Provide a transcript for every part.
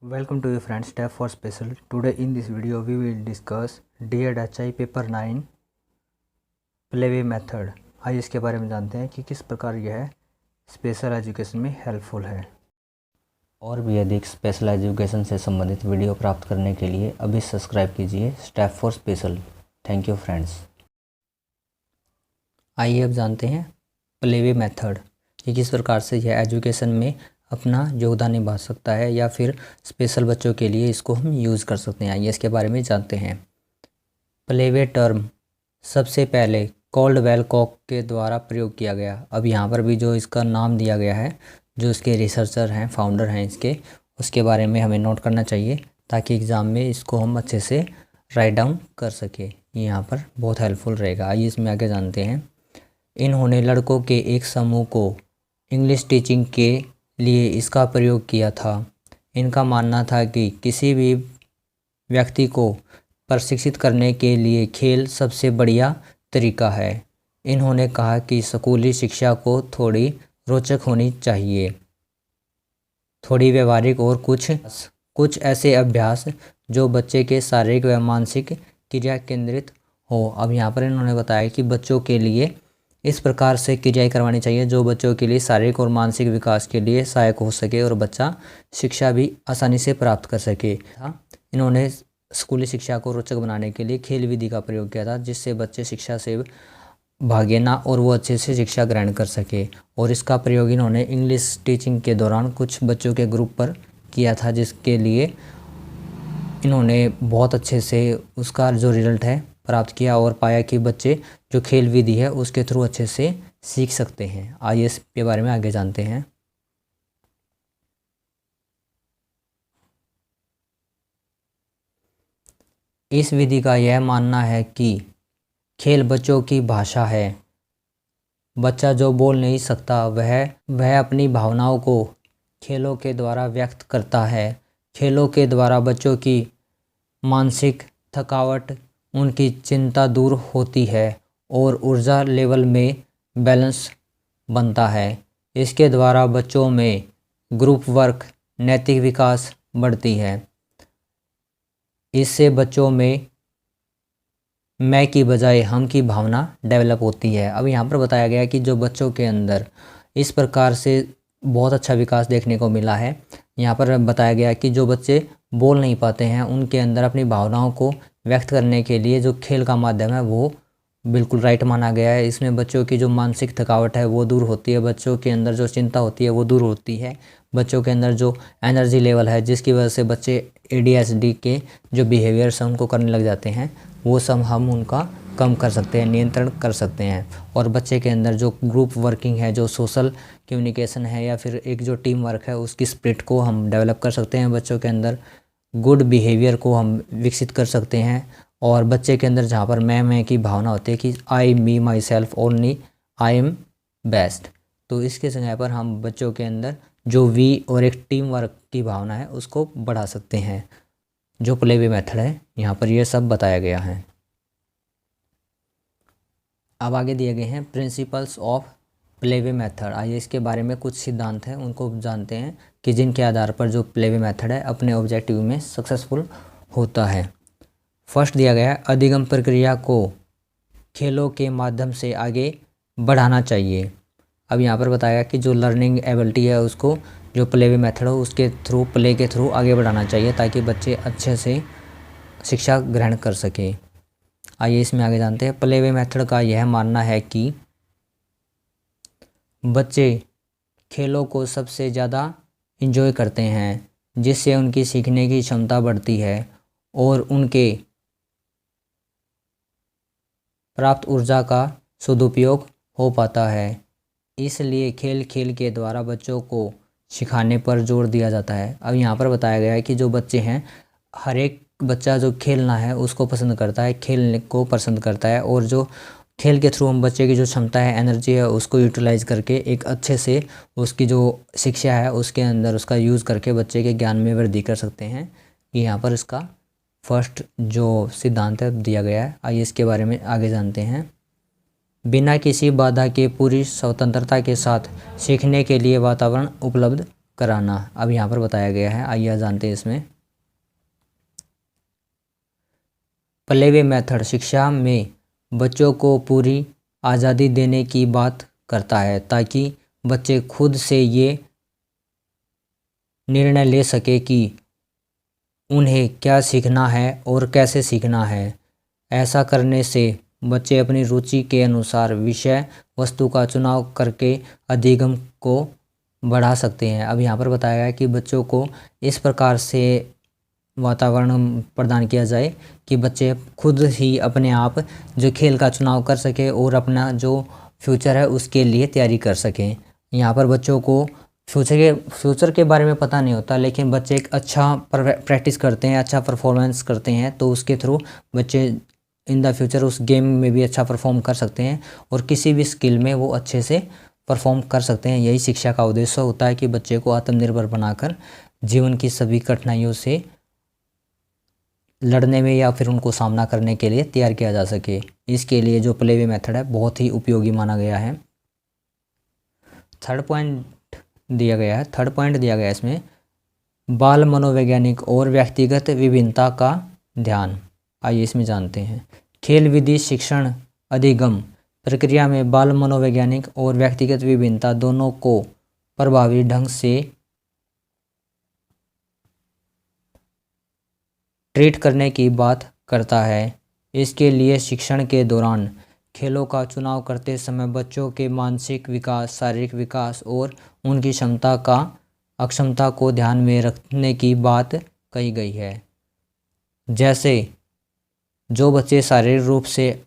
Welcome to your friends Step for Special. Today in this video we will discuss DED paper 9 playway method. आइए इसके बारे में जानते हैं कि किस प्रकार यह स्पेशल एजुकेशन में हेल्पफुल है। और भी अधिक स्पेशल एजुकेशन से संबंधित वीडियो प्राप्त करने के लिए अभी सब्सक्राइब कीजिए step for special. Thank you friends. आइए अब जानते हैं प्लेवे मेथड कि किस प्रकार से यह एजुकेशन में अपना योगदान निभा सकता है या फिर स्पेशल बच्चों के लिए इसको हम यूज़ कर सकते हैं। आइए इसके बारे में जानते हैं। प्लेवे टर्म सबसे पहले कॉल्डवेल कॉक के द्वारा प्रयोग किया गया। अब यहाँ पर भी जो इसका नाम दिया गया है, जो इसके रिसर्चर हैं, फाउंडर हैं इसके, उसके बारे में हमें नोट करना चाहिए ताकि एग्ज़ाम में इसको हम अच्छे से राइट डाउन कर सके। ये यहाँ पर बहुत हेल्पफुल रहेगा। आइए इसमें आगे जानते हैं। इन्होंने लड़कों के एक समूह को इंग्लिश टीचिंग के लिए इसका प्रयोग किया था। इनका मानना था कि किसी भी व्यक्ति को प्रशिक्षित करने के लिए खेल सबसे बढ़िया तरीका है। इन्होंने कहा कि स्कूली शिक्षा को थोड़ी रोचक होनी चाहिए, थोड़ी व्यवहारिक और कुछ ऐसे अभ्यास जो बच्चे के शारीरिक व मानसिक क्रिया केंद्रित हो। अब यहाँ पर इन्होंने बताया कि बच्चों के लिए इस प्रकार से क्रियाएं करवानी चाहिए जो बच्चों के लिए शारीरिक और मानसिक विकास के लिए सहायक हो सके और बच्चा शिक्षा भी आसानी से प्राप्त कर सके। इन्होंने स्कूली शिक्षा को रोचक बनाने के लिए खेल विधि का प्रयोग किया था, जिससे बच्चे शिक्षा से भागे ना और वो अच्छे से शिक्षा ग्रहण कर सके। और इसका प्रयोग इन्होंने इंग्लिश टीचिंग के दौरान कुछ बच्चों के ग्रुप पर किया था, जिसके लिए इन्होंने बहुत अच्छे से उसका जो रिजल्ट है प्राप्त किया और पाया कि बच्चे जो खेल विधि है उसके थ्रू अच्छे से सीख सकते हैं। आइए इसके बारे में आगे जानते हैं। इस विधि का यह मानना है कि खेल बच्चों की भाषा है। बच्चा जो बोल नहीं सकता वह अपनी भावनाओं को खेलों के द्वारा व्यक्त करता है। खेलों के द्वारा बच्चों की मानसिक थकावट, उनकी चिंता दूर होती है और ऊर्जा लेवल में बैलेंस बनता है। इसके द्वारा बच्चों में ग्रुप वर्क, नैतिक विकास बढ़ती है। इससे बच्चों में मैं की बजाय हम की भावना डेवलप होती है। अब यहाँ पर बताया गया कि जो बच्चों के अंदर इस प्रकार से बहुत अच्छा विकास देखने को मिला है। यहाँ पर बताया गया कि जो बच्चे बोल नहीं पाते हैं उनके अंदर अपनी भावनाओं को व्यक्त करने के लिए जो खेल का माध्यम है वो बिल्कुल राइट माना गया है। इसमें बच्चों की जो मानसिक थकावट है वो दूर होती है, बच्चों के अंदर जो चिंता होती है वो दूर होती है, बच्चों के अंदर जो एनर्जी लेवल है जिसकी वजह से बच्चे ADHD के जो बिहेवियर्स हैं उनको करने लग जाते हैं, वो सब हम उनका कम कर सकते हैं, नियंत्रण कर सकते हैं। और बच्चे के अंदर जो ग्रुप वर्किंग है, जो सोशल कम्युनिकेशन है या फिर एक जो टीम वर्क है, उसकी स्पिरिट को हम डेवलप कर सकते हैं। बच्चों के अंदर गुड बिहेवियर को हम विकसित कर सकते हैं। और बच्चे के अंदर जहाँ पर मैं की भावना होती है कि I me myself only I am best, तो इसके जगह पर हम बच्चों के अंदर जो वी और एक टीम वर्क की भावना है उसको बढ़ा सकते हैं। जो प्लेवे मेथड है यहाँ पर यह सब बताया गया है। अब आगे दिए गए हैं प्रिंसिपल्स ऑफ प्लेवे मेथड। आइए इसके बारे में कुछ सिद्धांत हैं उनको जानते हैं कि जिनके आधार पर जो प्लेवे मेथड है अपने ऑब्जेक्टिव में सक्सेसफुल होता है। फर्स्ट दिया गया है अधिगम प्रक्रिया को खेलों के माध्यम से आगे बढ़ाना चाहिए। अब यहाँ पर बताया कि जो लर्निंग एबिलिटी है उसको जो प्लेवे मेथड हो उसके थ्रू, प्ले के थ्रू आगे बढ़ाना चाहिए ताकि बच्चे अच्छे से शिक्षा ग्रहण कर सके। आइए इसमें आगे जानते हैं। प्लेवे मेथड का यह मानना है कि बच्चे खेलों को सबसे ज़्यादा इंजॉय करते हैं, जिससे उनकी सीखने की क्षमता बढ़ती है और उनके प्राप्त ऊर्जा का सदुपयोग हो पाता है। इसलिए खेल के द्वारा बच्चों को सिखाने पर जोर दिया जाता है। अब यहाँ पर बताया गया है कि जो बच्चे हैं, हर एक बच्चा जो खेलना है उसको पसंद करता है, खेलने को पसंद करता है, और जो खेल के थ्रू हम बच्चे की जो क्षमता है, एनर्जी है, उसको यूटिलाइज करके एक अच्छे से उसकी जो शिक्षा है उसके अंदर उसका यूज़ करके बच्चे के ज्ञान में वृद्धि कर सकते हैं। यहाँ पर इसका फर्स्ट जो सिद्धांत है दिया गया है। आइए इसके बारे में आगे जानते हैं। बिना किसी बाधा के पूरी स्वतंत्रता के साथ सीखने के लिए वातावरण उपलब्ध कराना। अब यहाँ पर बताया गया है, आइए जानते हैं इसमें। प्ले वे मेथड शिक्षा में बच्चों को पूरी आज़ादी देने की बात करता है ताकि बच्चे खुद से ये निर्णय ले सके कि उन्हें क्या सीखना है और कैसे सीखना है। ऐसा करने से बच्चे अपनी रुचि के अनुसार विषय वस्तु का चुनाव करके अधिगम को बढ़ा सकते हैं। अब यहाँ पर बताया गया है कि बच्चों को इस प्रकार से वातावरण प्रदान किया जाए कि बच्चे खुद ही अपने आप जो खेल का चुनाव कर सके और अपना जो फ्यूचर है उसके लिए तैयारी कर सकें। यहाँ पर बच्चों को फ्यूचर के बारे में पता नहीं होता, लेकिन बच्चे एक अच्छा प्रैक्टिस करते हैं, अच्छा परफॉर्मेंस करते हैं, तो उसके थ्रू बच्चे इन द फ्यूचर उस गेम में भी अच्छा परफॉर्म कर सकते हैं और किसी भी स्किल में वो अच्छे से परफॉर्म कर सकते हैं। यही शिक्षा का उद्देश्य होता है कि बच्चे को आत्मनिर्भर बनाकर जीवन की सभी कठिनाइयों से लड़ने में या फिर उनको सामना करने के लिए तैयार किया जा सके। इसके लिए जो प्ले वे मेथड है बहुत ही उपयोगी माना गया है। थर्ड पॉइंट दिया गया है इसमें, बाल मनोवैज्ञानिक और व्यक्तिगत विभिन्नता का ध्यान। आइए इसमें जानते हैं। खेल विधि शिक्षण अधिगम प्रक्रिया में बाल मनोवैज्ञानिक और व्यक्तिगत विभिन्नता दोनों को प्रभावी ढंग से ट्रीट करने की बात करता है। इसके लिए शिक्षण के दौरान खेलों का चुनाव करते समय बच्चों के मानसिक विकास, शारीरिक विकास और उनकी क्षमता का अक्षमता को ध्यान में रखने की बात कही गई है। जैसे जो बच्चे शारीरिक रूप से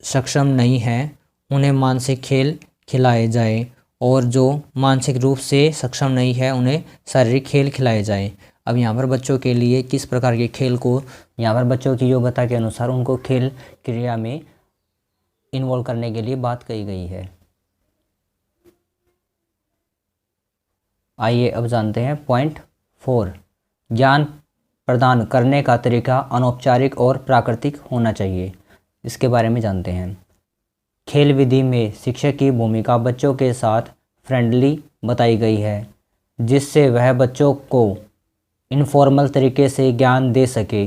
सक्षम नहीं हैं उन्हें मानसिक खेल खिलाए जाए और जो मानसिक रूप से सक्षम नहीं है उन्हें शारीरिक खेल खिलाए जाए। अब यहाँ पर बच्चों के लिए किस प्रकार के खेल को, यहाँ पर बच्चों की योग्यता के अनुसार उनको खेल क्रिया में इन्वॉल्व करने के लिए बात कही गई है। आइए अब जानते हैं पॉइंट 4, ज्ञान प्रदान करने का तरीका अनौपचारिक और प्राकृतिक होना चाहिए। इसके बारे में जानते हैं। खेल विधि में शिक्षक की भूमिका बच्चों के साथ फ्रेंडली बताई गई है, जिससे वह बच्चों को इनफॉर्मल तरीके से ज्ञान दे सके।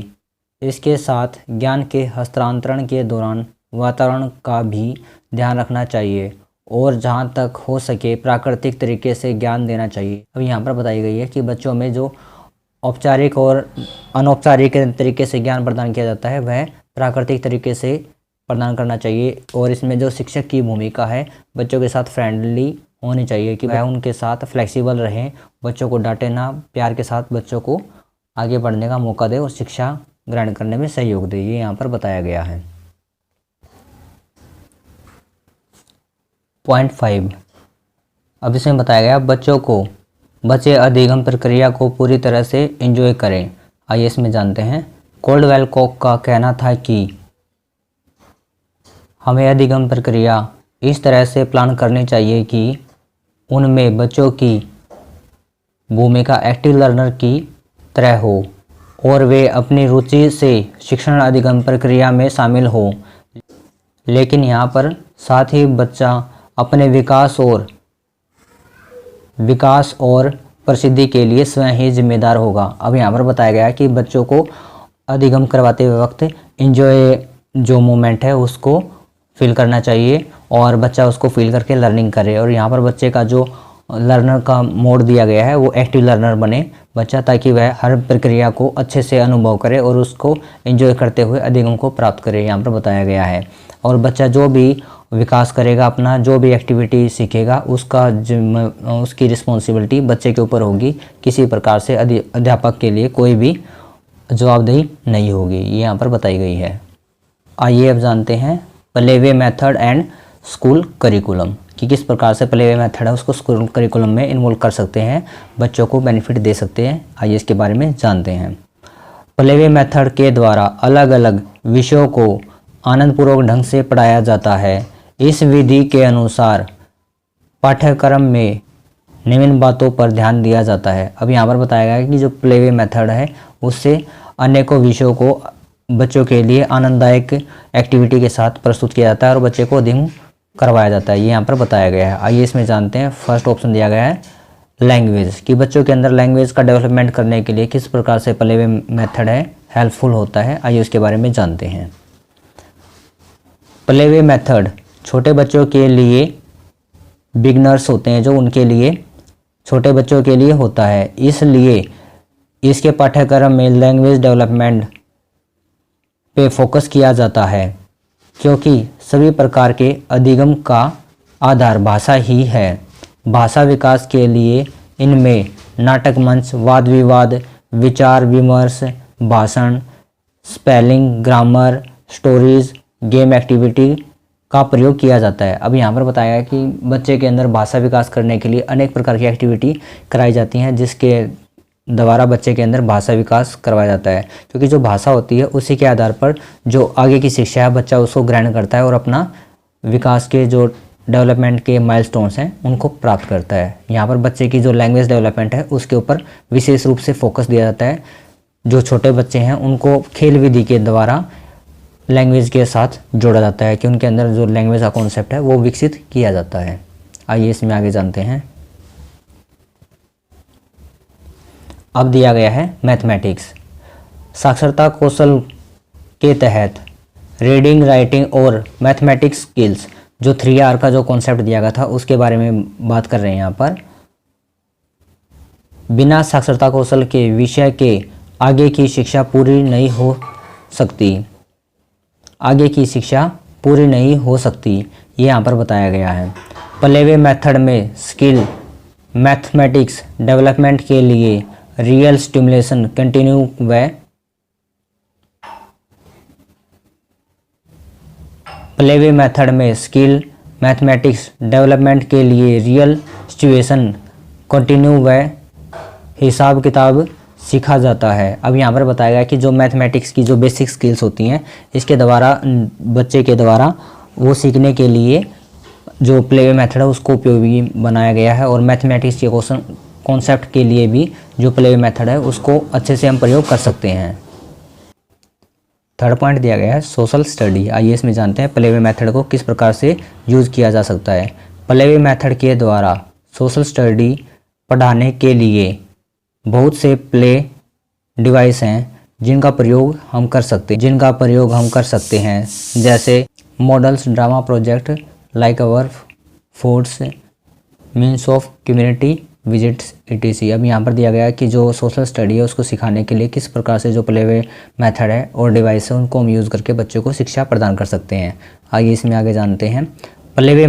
इसके साथ ज्ञान के हस्तांतरण के दौरान वातावरण का भी ध्यान रखना चाहिए और जहाँ तक हो सके प्राकृतिक तरीके से ज्ञान देना चाहिए। अब यहाँ पर बताई गई है कि बच्चों में जो औपचारिक और अनौपचारिक तरीके से ज्ञान प्रदान किया जाता है वह प्राकृतिक तरीके से प्रदान करना चाहिए और इसमें जो शिक्षक की भूमिका है बच्चों के साथ फ्रेंडली होनी चाहिए कि वह उनके साथ फ्लेक्सिबल रहें, बच्चों को डांटे ना, प्यार के साथ बच्चों को आगे बढ़ने का मौका दे और शिक्षा ग्रहण करने में सहयोग दे। ये यहाँ पर बताया गया है। पॉइंट 5, अब इसमें बताया गया बच्चे अधिगम प्रक्रिया को पूरी तरह से एंजॉय करें। आइए इसमें जानते हैं। कोल्डवेल कोक का कहना था कि हमें अधिगम प्रक्रिया इस तरह से प्लान करनी चाहिए कि उनमें बच्चों की भूमिका एक्टिव लर्नर की तरह हो और वे अपनी रुचि से शिक्षण अधिगम प्रक्रिया में शामिल हो, लेकिन यहाँ पर साथ ही बच्चा अपने विकास और प्रसिद्धि के लिए स्वयं ही जिम्मेदार होगा। अब यहाँ पर बताया गया है कि बच्चों को अधिगम करवाते वक्त एंजॉय जो मोमेंट है उसको फील करना चाहिए और बच्चा उसको फील करके लर्निंग करे। और यहाँ पर बच्चे का जो लर्नर का मोड दिया गया है वो एक्टिव लर्नर बने बच्चा, ताकि वह हर प्रक्रिया को अच्छे से अनुभव करे और उसको एंजॉय करते हुए अधिगम को प्राप्त करे, यहाँ पर बताया गया है। और बच्चा जो भी विकास करेगा, अपना जो भी एक्टिविटी सीखेगा, उसकी रिस्पॉन्सिबिलिटी बच्चे के ऊपर होगी। किसी प्रकार से अध्यापक के लिए कोई भी जवाबदेही नहीं होगी, ये यहाँ पर बताई गई है। आइए अब जानते हैं play way method and school curriculum कि किस प्रकार से प्ले वे मेथड है उसको स्कूल करिकुलम में इन्वॉल्व कर सकते हैं, बच्चों को बेनिफिट दे सकते हैं। आइए इसके बारे में जानते हैं। प्ले वे मेथड के द्वारा अलग अलग विषयों को आनंदपूर्वक ढंग से पढ़ाया जाता है। इस विधि के अनुसार पाठ्यक्रम में निम्न बातों पर ध्यान दिया जाता है। अब यहाँ पर बताया गया है कि जो प्ले वे मेथड है उससे अनेकों विषयों को बच्चों के लिए आनंददायक एक्टिविटी के साथ प्रस्तुत किया जाता है और बच्चे को अधिगम करवाया जाता है, ये यहाँ पर बताया गया है। आइए इसमें जानते हैं। फर्स्ट ऑप्शन दिया गया है लैंग्वेज, कि बच्चों के अंदर लैंग्वेज का डेवलपमेंट करने के लिए किस प्रकार से प्ले वे मेथड है हेल्पफुल होता है, आइए उसके बारे में जानते हैं। प्ले वे मेथड छोटे बच्चों के लिए, बिगनर्स होते हैं जो, उनके लिए, छोटे बच्चों के लिए होता है, इसलिए इसके पाठ्यक्रम में लैंग्वेज डेवलपमेंट पे फोकस किया जाता है, क्योंकि सभी प्रकार के अधिगम का आधार भाषा ही है। भाषा विकास के लिए इनमें नाटक मंच, वाद विवाद, विचार विमर्श, भाषण, spelling, grammar, stories, game activity का प्रयोग किया जाता है। अब यहाँ पर बताया है कि बच्चे के अंदर भाषा विकास करने के लिए अनेक प्रकार की एक्टिविटी कराई जाती हैं, जिसके द्वारा बच्चे के अंदर भाषा विकास करवाया जाता है, क्योंकि जो भाषा होती है उसी के आधार पर जो आगे की शिक्षा है बच्चा उसको ग्रहण करता है और अपना विकास के जो डेवलपमेंट के माइलस्टोन्स हैं उनको प्राप्त करता है। यहाँ पर बच्चे की जो लैंग्वेज डेवलपमेंट है उसके ऊपर विशेष रूप से फोकस दिया जाता है। जो छोटे बच्चे हैं उनको खेल विधि के द्वारा लैंग्वेज के साथ जोड़ा जाता है कि उनके अंदर जो लैंग्वेज का कॉन्सेप्ट है वो विकसित किया जाता है। आइए इसमें आगे जानते हैं। अब दिया गया है मैथमेटिक्स। साक्षरता कौशल के तहत रीडिंग, राइटिंग और मैथमेटिक्स स्किल्स, जो 3R का जो कॉन्सेप्ट दिया गया था उसके बारे में बात कर रहे हैं यहाँ पर। बिना साक्षरता कौशल के विषय के आगे की शिक्षा पूरी नहीं हो सकती, आगे की शिक्षा पूरी नहीं हो सकती, ये यहाँ पर बताया गया है। प्ले वे मेथड में स्किल मैथमेटिक्स डेवलपमेंट के लिए रियल स्टिमुलेशन कंटिन्यू व प्ले वे मेथड में स्किल मैथमेटिक्स डेवलपमेंट के लिए रियल सिचुएशन कंटिन्यू व हिसाब किताब सीखा जाता है। अब यहाँ पर बताया गया कि जो मैथमेटिक्स की जो बेसिक स्किल्स होती हैं इसके द्वारा बच्चे के द्वारा वो सीखने के लिए जो प्ले वे मेथड है उसको उपयोगी बनाया गया है, और मैथमेटिक्स के कॉन्सेप्ट के लिए भी जो प्ले वे मेथड है उसको अच्छे से हम प्रयोग कर सकते हैं। थर्ड पॉइंट दिया गया है सोशल स्टडी। आइए इसमें जानते हैं प्ले वे मेथड को किस प्रकार से यूज़ किया जा सकता है। प्ले वे मेथड के द्वारा सोशल स्टडी पढ़ाने के लिए बहुत से प्ले डिवाइस हैं जिनका प्रयोग हम कर सकते हैं, जैसे models, drama project like our foods, means of community visits etc। अब यहाँ पर दिया गया है कि जो सोशल स्टडी है उसको सिखाने के लिए किस प्रकार से जो प्ले वे मेथड है और डिवाइस है उनको हम यूज़ करके बच्चों को शिक्षा प्रदान कर सकते हैं। आइए इसमें आगे जानते हैं। प्ले वे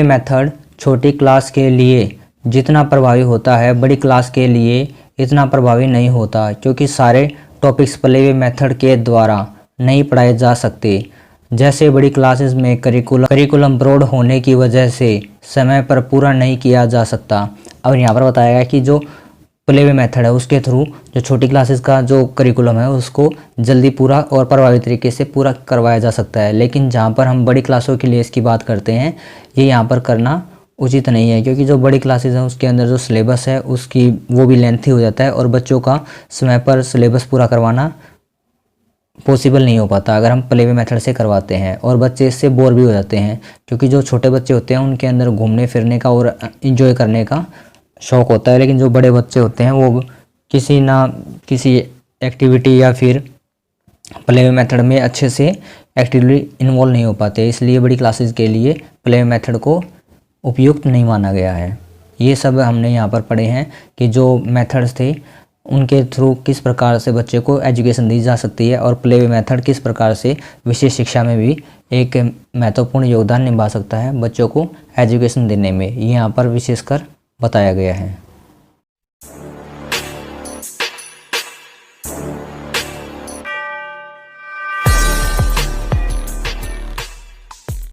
मेथड छोटी क्लास के लिए जितना प्रभावी होता है बड़ी क्लास के लिए इतना प्रभावी नहीं होता, क्योंकि सारे टॉपिक्स प्ले वे मेथड के द्वारा नहीं पढ़ाए जा सकते। जैसे बड़ी क्लासेस में करिकुलम ब्रॉड होने की वजह से समय पर पूरा नहीं किया जा सकता। और यहाँ पर बताया गया कि जो प्ले वे मेथड है उसके थ्रू जो छोटी क्लासेस का जो करिकुलम है उसको जल्दी पूरा और प्रभावी तरीके से पूरा करवाया जा सकता है, लेकिन जहाँ पर हम बड़ी क्लासों के लिए इसकी बात करते हैं ये यहाँ पर करना उचित नहीं है, क्योंकि जो बड़ी क्लासेस हैं उसके अंदर जो सिलेबस है उसकी वो भी लेंथी हो जाता है और बच्चों का समय पर सिलेबस पूरा करवाना पॉसिबल नहीं हो पाता अगर हम प्ले वे मेथड से करवाते हैं, और बच्चे इससे बोर भी हो जाते हैं, क्योंकि जो छोटे बच्चे होते हैं उनके अंदर घूमने फिरने का और एंजॉय करने का शौक़ होता है, लेकिन जो बड़े बच्चे होते हैं वो किसी ना किसी एक्टिविटी या फिर प्ले वे मेथड में अच्छे से एक्टिवली इन्वॉल्व नहीं हो पाते, इसलिए बड़ी क्लासेस के लिए प्ले वे मेथड को उपयुक्त नहीं माना गया है। ये सब हमने यहाँ पर पढ़े हैं कि जो मेथड्स थे उनके थ्रू किस प्रकार से बच्चे को एजुकेशन दी जा सकती है, और प्ले वे मेथड किस प्रकार से विशेष शिक्षा में भी एक महत्वपूर्ण योगदान निभा सकता है बच्चों को एजुकेशन देने में, ये यहाँ पर विशेषकर बताया गया है।